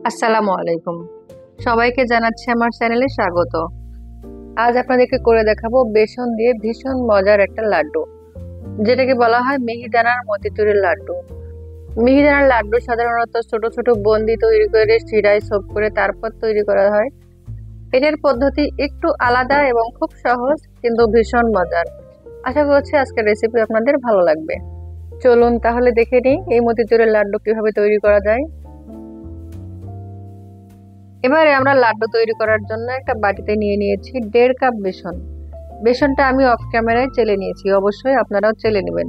আসসালামু আলাইকুম। সবাইকে জানাচ্ছি আমার চ্যানেলে স্বাগত। আজ আপনাদেরকে করে দেখাবো বেসন দিয়ে ভীষণ মজার একটা লাড্ডু, যেটাকে বলা হয় মিহিদানার মতিচুরের লাড্ডু। মিহিদানার লাড্ডু সাধারণত ছোট ছোট বন্দি তৈরি করে শিরায় ছোপ করে তারপর তৈরি করা হয়। এটার পদ্ধতি একটু আলাদা এবং খুব সহজ, কিন্তু ভীষণ মজার। আশা করছি আজকের রেসিপি আপনাদের ভালো লাগবে। চলুন তাহলে দেখে নিই এই মতিচুরের লাড্ডু কিভাবে তৈরি করা যায়। এবারে আমরা লাড্ডু তৈরি করার জন্য একটা বাটিতে নিয়ে নিয়েছি 1.5 কাপ বেসন। বেসনটা আমি অফ ক্যামেরায় চেলে নিয়েছি, অবশ্যই আপনারাও চেলে নেবেন।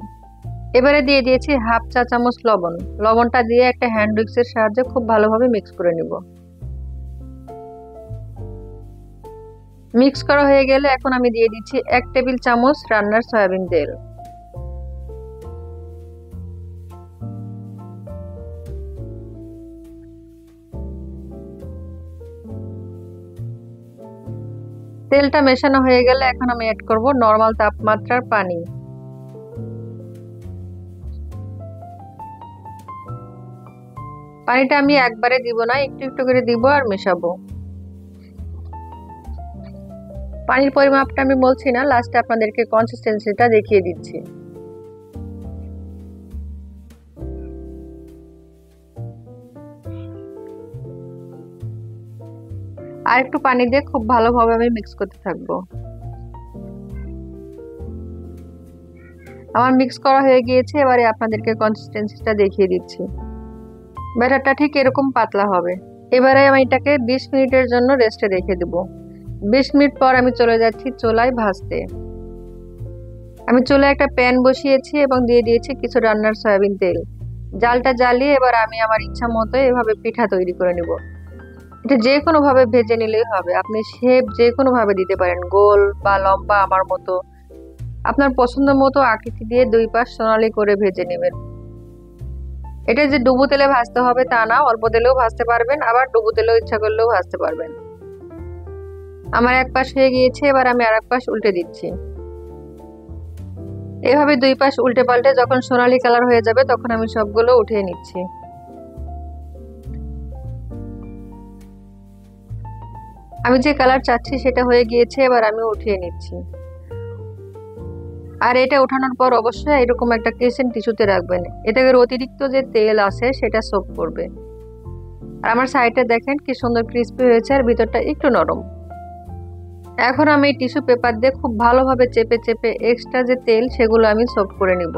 এবারে দিয়ে দিয়েছি হাফ চা চামচ লবণ। লবণটা দিয়ে একটা হ্যান্ড উইক্সের সাহায্যে খুব ভালোভাবে মিক্স করে নিব। মিক্স করা হয়ে গেলে এখন আমি দিয়ে দিচ্ছি 1 টেবিল চামচ রান্নার সয়াবিন তেল। তেলটা মেশানো হয়ে গেলে এখন আমি অ্যাড করব নরমাল তাপমাত্রার পানি। পানিটা আমি একবারে দিব না, একটু একটু করে দিব আর মেশাবো। পানির পরিমাপটা আমি বলছি না, লাস্টে আপনাদেরকে কনসিস্টেন্সিটা দেখিয়ে দিচ্ছি। আর একটু পানি দিয়ে খুব ভালোভাবে আমি মিক্স করতে থাকবো। আমার মিক্স করা হয়ে গিয়েছে, এবারে আপনাদেরকে কনসিস্টেন্সিটা দেখিয়ে দিচ্ছি। ব্যাটারটা ঠিক এরকম পাতলা হবে। এবারে আমি এটাকে 20 মিনিটের জন্য রেস্টে রেখে দেব। 20 মিনিট পর আমি চলে যাচ্ছি চুলায় ভাজতে। আমি চুলায় একটা প্যান বসিয়েছি এবং দিয়ে দিয়েছি কিছু রান্নার সয়াবিন তেল। জালটা জ্বালিয়ে এবার আমি আমার ইচ্ছা মতো এভাবে পিঠা তৈরি করে নিব। এটা যে কোনো ভাবে ভেজে নিলেই হবে, আপনি শেপ যে কোনো ভাবে দিতে পারেন, গোল বা লম্বা আমার মতো। আপনার পছন্দ মতো আকৃতি দিয়ে দুই পাশ সোনালি করে ভেজে নেবেন। এটা যে ডুবো তেলে ভাজতে হবে তা না, অল্প তেলেও ভাজতে পারবেন, আবার ডুবো তেলেও ইচ্ছা করলেও ভাজতে পারবেন। আমার এক পাশ হয়ে গিয়েছে, এবার আমি আর এক পাশ উল্টে দিচ্ছি। এভাবে দুই পাশ উল্টে পাল্টে যখন সোনালি কালার হয়ে যাবে তখন আমি সবগুলো উঠিয়ে নিচ্ছি। আমি যে কালার চাচ্ছি সেটা হয়ে গিয়েছে, এবার আমি উঠিয়ে নিচ্ছি। আর এটা ওঠানোর পর অবশ্যই এরকম একটা কিচেন টিস্যুতে রাখবেন, এতে করে অতিরিক্ত যে তেল আছে সেটা সোক করবে। আর আমার সাইডটা দেখেন কি সুন্দর ক্রিস্পি হয়েছে আর ভিতরটা একটু নরম। এখন আমি টিস্যু পেপার দিয়ে খুব ভালোভাবে চেপে চেপে এক্সট্রা যে তেল সেগুলো আমি সোক করে নিব।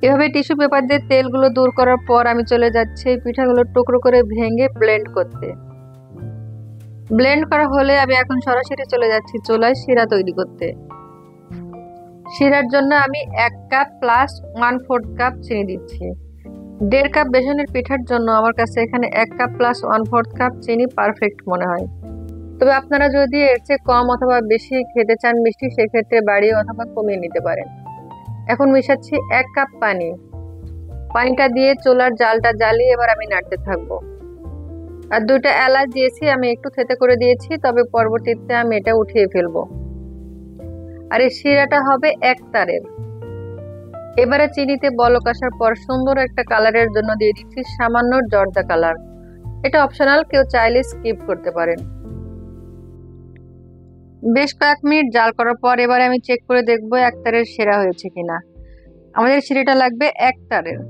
এভাবে টিস্যু পেপার দিয়ে তেলগুলো দূর করার পর আমি চলে যাচ্ছি এই পিঠাগুলো টুকরো করে ভেঙে ব্লেন্ড করতে। ব্লেন্ড করা হলে আমি এখন সরাসরি চলে যাচ্ছি চুলায় শিরা তৈরি করতে। শিরার জন্য আমি 1 কাপ প্লাস 1/4 কাপ চিনি দিচ্ছি। 1.5 কাপ বেসনের পিঠার জন্য আমার কাছে এখানে 1 কাপ প্লাস 1/4 কাপ চিনি পারফেক্ট মনে হয়। তবে আপনারা যদি এর চেয়ে কম অথবা বেশি খেতে চান মিষ্টি, সেক্ষেত্রে বাড়িয়ে অথবা কমিয়ে নিতে পারেন। এখন মিশাচ্ছি 1 কাপ পানি। পানিটা দিয়ে চুলার জালটা জ্বালিয়ে এবার আমি নাড়তে থাকবো। আর 2টা এলাচ দিয়েছি, আমি একটু থেতে করে দিয়েছি, তবে পরবর্তীতে আমি এটা উঠিয়ে ফেলবো। আর এই শিরাটা হবে একতারের। এবারে চিনিতে বলক আসার পর সুন্দর একটা কালারের জন্য দিয়ে দিচ্ছি সামান্য জর্দা কালার। এটা অপশনাল, কেউ চাইলে স্কিপ করতে পারেন। বেশ কয়েক মিনিট জাল করার পর এবারে আমি চেক করে দেখবো একতারের শিরা হয়েছে কিনা। আমাদের শিরাটা লাগবে একতারের।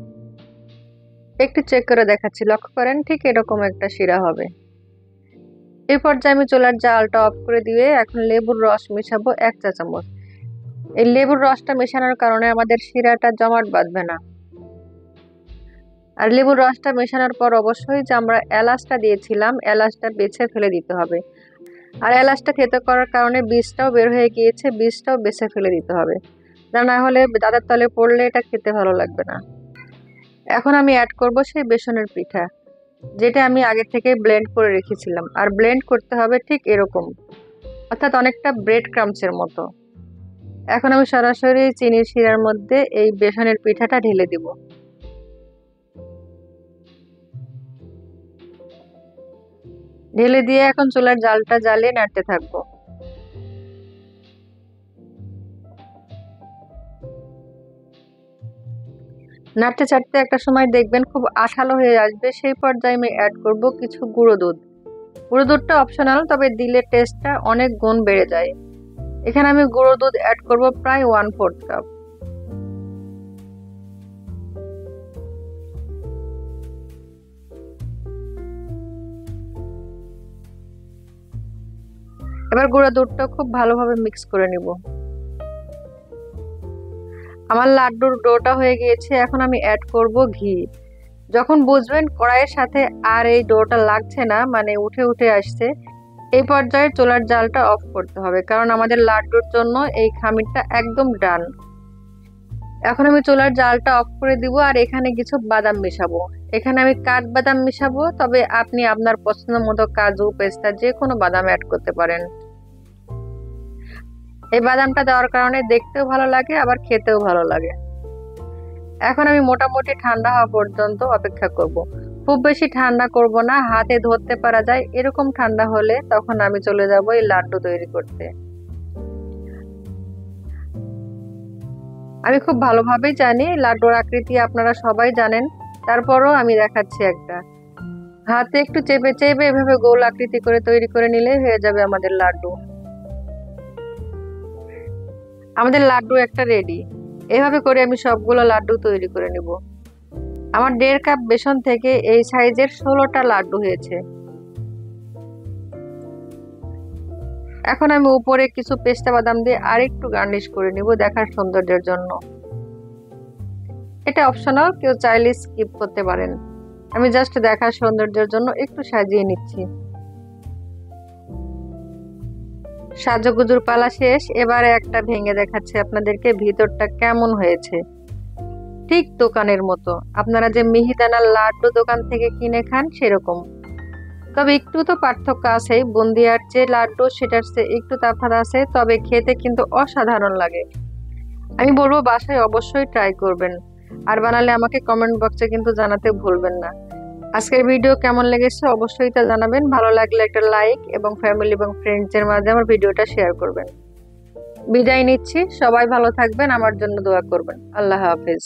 একটু চেক করে দেখাচ্ছি, লক্ষ্য করেন ঠিক এরকম একটা শিরা হবে। এই পর্যায়ে আমি চুলার জালটা অফ করে দিয়ে এখন লেবুর রস মেশাবো 1 চা চামচ। এই লেবুর রসটা মেশানোর কারণে আমাদের শিরাটা জমাট বাঁধবে না। আর লেবুর রসটা মেশানোর পর অবশ্যই যে আমরা এলাচটা দিয়েছিলাম এলাচটা বেছে ফেলে দিতে হবে। আর এলাচটা থেতো করার কারণে বীজটাও বের হয়ে গিয়েছে, বীজটাও বেছে ফেলে দিতে হবে, তা না হলে দাঁতের তলে পড়লে এটা খেতে ভালো লাগবে না। এখন আমি অ্যাড করব সেই বেসনের পিঠা, যেটা আমি আগে থেকে ব্লেন্ড করে রেখেছিলাম। আর ব্লেন্ড করতে হবে ঠিক এরকম, অর্থাৎ অনেকটা ব্রেড ক্রামসের মতো। এখন আমি সরাসরি চিনির শিরার মধ্যে এই বেসনের পিঠাটা ঢেলে দিব। ঢেলে দিয়ে এখন চুলার জালটা জ্বালিয়ে নাড়তে থাকবো। নাড়তে চাড়তে একটা সময় দেখবেন খুব আঠালো হয়ে আসবে, সেই পর্যায়ে আমি অ্যাড করব কিছু গুঁড়ো দুধ। গুঁড়ো দুধটা অপশনাল, তবে দিলে টেস্টটা অনেক গুণ বেড়ে যায়। এখানে আমি গুঁড়ো দুধ অ্যাড করব প্রায় 1/4 কাপ। এবার গুঁড়ো দুধটা খুব ভালোভাবে মিক্স করে নিব। আমার লাড্ডুর ডোটা হয়ে গিয়েছে, এখন আমি অ্যাড করব ঘি। যখন বুঝবেন কড়াইয়ের সাথে আর এই ডোটা লাগছে না, মানে উঠে উঠে আসছে, এই পর্যায়ে চুলার জালটা অফ করতে হবে, কারণ আমাদের লাড্ডুর জন্য এই খামিরটা একদম ডান। এখন আমি চুলার জালটা অফ করে দিব আর এখানে কিছু বাদাম মিশাবো। এখানে আমি কাঠবাদাম মিশাবো, তবে আপনি আপনার পছন্দ মতো কাজু, পেস্তা যে কোনো বাদাম অ্যাড করতে পারেন। এই বাদামটা দেওয়ার কারণে দেখতেও ভালো লাগে, আবার খেতেও ভালো লাগে। এখন আমি মোটামুটি ঠান্ডা হওয়া পর্যন্ত অপেক্ষা করব। খুব বেশি ঠান্ডা করব না, হাতে ধরতে পারা যায় এরকম ঠান্ডা হলে তখন আমি চলে যাব এই লাড্ডু তৈরি করতে। আমি খুব ভালোভাবেই জানি লাড্ডুর আকৃতি আপনারা সবাই জানেন, তারপরও আমি দেখাচ্ছি একটা। হাতে একটু চেপে চেপে এভাবে গোল আকৃতি করে তৈরি করে নিলেই হয়ে যাবে আমাদের লাড্ডু। আমাদের লাড্ডু একটা রেডি। এভাবে করে আমি সবগুলো লাড্ডু তৈরি করে নিব। আমার 1.5 কাপ বেসন থেকে এই সাইজের 16টা লাড্ডু হয়েছে। এখন আমি উপরে কিছু পেস্তা বাদাম দিয়ে আরেকটু গার্নিশ করে নিব দেখার সৌন্দর্যের জন্য। এটা অপশনাল, কেউ চাইলে স্কিপ করতে পারেন। আমি জাস্ট দেখার সৌন্দর্যের জন্য একটু সাজিয়ে নিচ্ছি। সাজুগুজুর পালা শেষ, এবারে একটা ভেঙে দেখাচ্ছি আপনাদেরকে ভিতরটা কেমন হয়েছে। ঠিক দোকানের মতো, আপনারা যে মিহিদানার লাড্ডু দোকান থেকে কিনে খান সেরকম। তবে একটু তো পার্থক্য আছে, বুন্দিয়ার যে লাড্ডু সেটার চেয়ে একটু তফাৎ আছে, তবে খেতে কিন্তু অসাধারণ লাগে। আমি বলবো বাসায় অবশ্যই ট্রাই করবেন, আর বানালে আমাকে কমেন্ট বক্সে কিন্তু জানাতে ভুলবেন না। আজকের ভিডিও কেমন লেগেছে অবশ্যই তা জানাবেন। ভালো লাগলে একটা লাইক এবং ফ্যামিলি এবং ফ্রেন্ডসদের মাঝে আমার ভিডিওটা শেয়ার করবেন। বিদায় নিচ্ছি, সবাই ভালো থাকবেন, আমার জন্য দোয়া করবেন। আল্লাহ হাফেজ।